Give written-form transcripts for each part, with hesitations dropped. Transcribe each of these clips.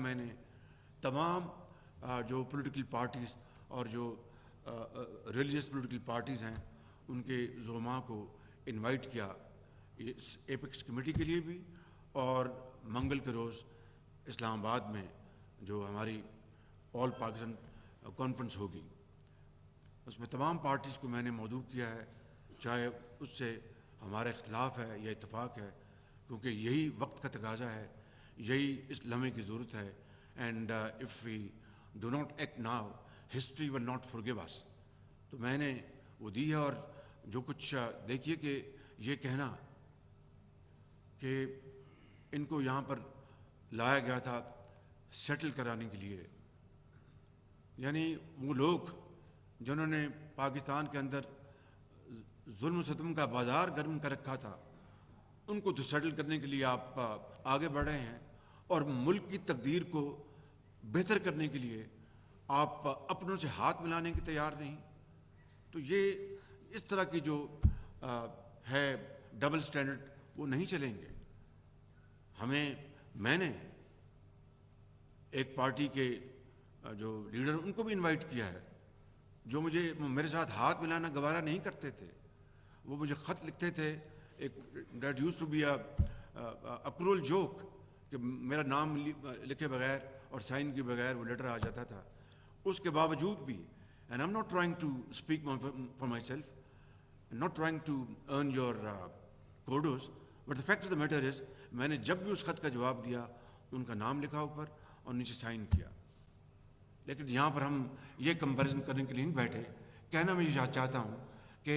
میں نے تمام جو پولیٹیکل پارٹیز اور جو ریلیجس پولیٹیکل پارٹیز ہیں ان کے زعماء کو انوائٹ کیا اس ایپیکس کمیٹی کے لیے بھی، اور منگل کے روز اسلام آباد میں جو ہماری آل پاکستان کانفرنس ہوگی، اس میں تمام پارٹیز کو میں نے مدعو کیا ہے، چاہے اس سے ہمارا اختلاف ہے یا اتفاق ہے، کیونکہ یہی وقت کا تقاضا ہے، یہی اس لمحے کی ضرورت ہے. And if we do not act now history will not forgive us. تو میں نے وہ دی ہے. اور جو کچھ دیکھیے کہ یہ کہنا کہ ان کو یہاں پر لایا گیا تھا سیٹل کرانے کے لیے، یعنی وہ لوگ جنہوں نے پاکستان کے اندر ظلم و ستم کا بازار گرم کر رکھا تھا، ان کو تو سیٹل کرنے کے لیے آپ آگے بڑھ رہے ہیں، اور ملک کی تقدیر کو بہتر کرنے کے لیے آپ اپنوں سے ہاتھ ملانے کے تیار نہیں. تو یہ اس طرح کی جو ہے ڈبل سٹینڈرڈ وہ نہیں چلیں گے. میں نے ایک پارٹی کے جو لیڈر ان کو بھی انوائٹ کیا ہے، جو میرے ساتھ ہاتھ ملانا گوارا نہیں کرتے تھے. وہ مجھے خط لکھتے تھے، ایک that used to be a cruel joke, کہ میرا نام لکھے بغیر اور سائن کے بغیر وہ لیٹر آ جاتا تھا. اس کے باوجود بھی، and I am not trying to speak for myself, not trying to earn your kudos, but the fact of the matter is میں نے جب بھی اس خط کا جواب دیا ان کا نام لکھا اوپر اور نیچے سائن کیا. لیکن یہاں پر ہم یہ کمپیریزن کرنے کے لیے نہیں بیٹھے. کہنا میں یہ چاہتا ہوں کہ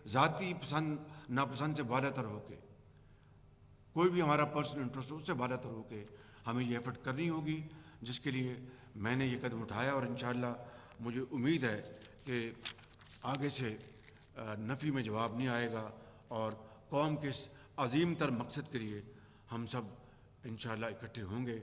ذاتی پسند ناپسند سے بالا تر ہو کے، کوئی بھی ہمارا پرسنل انٹرسٹ اس سے بالا تر ہو کے ہمیں یہ ایفرٹ کرنی ہوگی، جس کے لیے میں نے یہ قدم اٹھایا. اور انشاءاللہ مجھے امید ہے کہ آگے سے نفی میں جواب نہیں آئے گا، اور قوم کے اس عظیم تر مقصد کے لیے ہم سب انشاءاللہ اکٹھے ہوں گے.